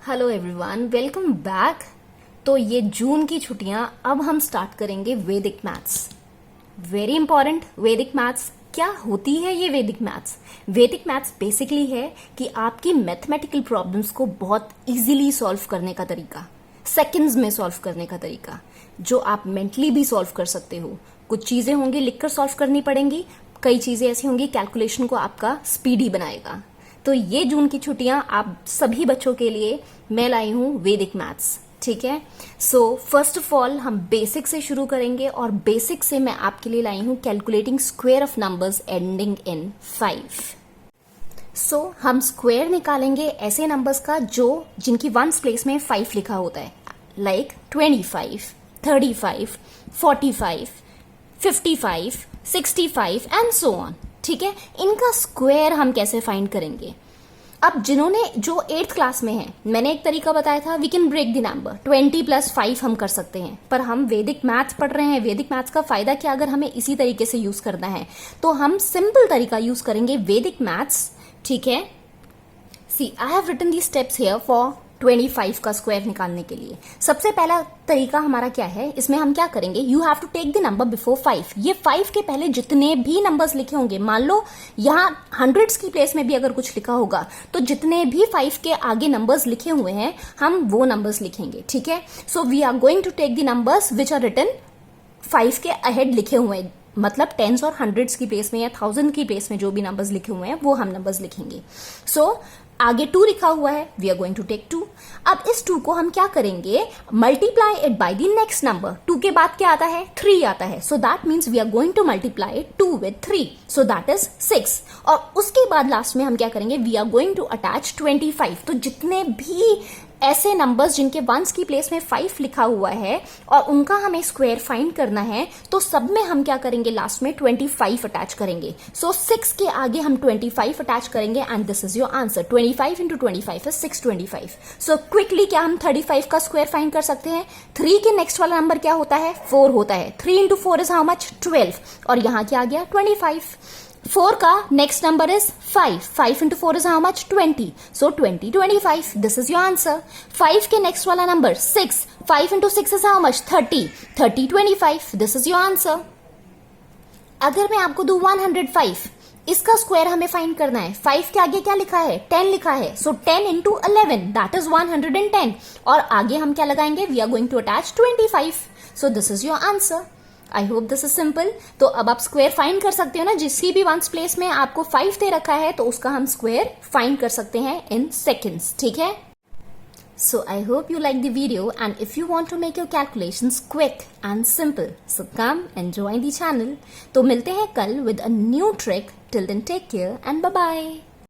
Hello everyone, welcome back. तो ये जून की छुट्टियां, अब हम स्टार्ट करेंगे वैदिक मैथ्स। Very important. वैदिक मैथ्स क्या होती है? ये वैदिक मैथ्स बेसिकली है कि आपकी मैथमेटिकल प्रॉब्लम्स को बहुत इजीली सॉल्व करने का तरीका, सेकंड्स में सॉल्व करने का तरीका, जो आप मेंटली भी सॉल्व कर सकते हो। कुछ चीजें होंगी लिखकर सॉल्व करनी पड़ेंगी, कई चीजें ऐसी होंगी कैलकुलेशन को आपका स्पीडी बनाएगा। तो ये जून की छुट्टियां आप सभी बच्चों के लिए मैं लाई हूं वैदिक मैथ्स। ठीक है, सो फर्स्ट ऑफ ऑल हम बेसिक से शुरू करेंगे और बेसिक से मैं आपके लिए लाई हूं calculating square of numbers ending in 5। सो हम स्क्वायर निकालेंगे ऐसे नंबर्स का जिनकी वंस प्लेस में 5 लिखा होता है, लाइक 25, 35, 45, 55, 65 एंड सो ऑन। ठीक है, इनका स्क्वायर हम कैसे फाइंड करेंगे? अब जिन्होंने जो 8th क्लास में है, मैंने एक तरीका बताया था, we can break the number 20 + 5 हम कर सकते हैं। पर हम वैदिक मैथ्स पढ़ रहे हैं, वैदिक मैथ्स का फायदा क्या अगर हमें इसी तरीके से यूज करना है, तो हम सिंपल तरीका यूज करेंगे वैदिक मैथ्स। ठीक है, see I have written the steps here for 25 का स्क्वायर निकालने के लिए। सबसे पहला तरीका हमारा क्या है, इसमें हम क्या करेंगे, you have to take the number before 5। ये 5 के पहले जितने भी नंबर्स लिखे होंगे, मान लो यहाँ हंड्रेड्स की प्लेस में भी अगर कुछ लिखा होगा, तो जितने भी 5 के आगे नंबर्स लिखे हुए हैं हम वो नंबर्स लिखेंगे। ठीक है, so we are going to take the numbers which are written 5 के अहेड लिखे हुए हैं, मतलब टेंस और हंड्रेड्स की प्लेस में या 1000 की प्लेस में जो भी नंबर्स लिखे हुए हैं वो हम नंबर्स लिखेंगे। सो आगे 2 लिखा हुआ है, we are going to take 2। अब इस 2 को हम क्या करेंगे, multiply it by the next number. 2 के बाद क्या आता है, 3 आता है, so that means we are going to multiply 2 with 3, so that is 6। और उसके बाद लास्ट में हम क्या करेंगे, we are going to attach 25। तो जितने भी ऐसे नंबर्स जिनके वंस की प्लेस में 5 लिखा हुआ है और उनका हमें स्क्वायर फाइंड करना है, तो सब में हम क्या करेंगे, लास्ट में 25 अटैच करेंगे। सो 6 के आगे हम 25 अटैच करेंगे and this is your answer. 25 × 25 is 625। So quickly क्या हम 35 का स्क्वायर फाइंड कर सकते हैं? 3 के नेक्स्ट वाला नंबर क्या होता है, 4 होता है। 3 × 4 is how much, 12, और यहां क्या आ गया, 25। 4 का next number is 5, 5 × 4 is how much, 20, so 20, 25, this is your answer। 5 के नेक्स्ट वाला number 6, 5 × 6 is how much, 30, 30, 25, this is your answer। अगर मैं आपको दूं 105, इसका स्क्वायर हमें फाइंड करना है। 5 के आगे क्या लिखा है, 10 लिखा है, सो 10 × 11 दैट इज 110, और आगे हम क्या लगाएंगे, we are going to attach 25, so this is your answer. I hope this is simple. तो अब आप स्क्वायर फाइंड कर सकते हो ना, जिसकी भी वंस प्लेस में आपको 5 दे रखा है तो उसका हम स्क्वायर फाइंड कर सकते हैं इन सेकेंड्स। ठीक है, so I hope you like the video and if you want to make your calculations quick and simple, so come and join the channel. तो मिलते हैं कल with a new trick. Till then take care and bye bye.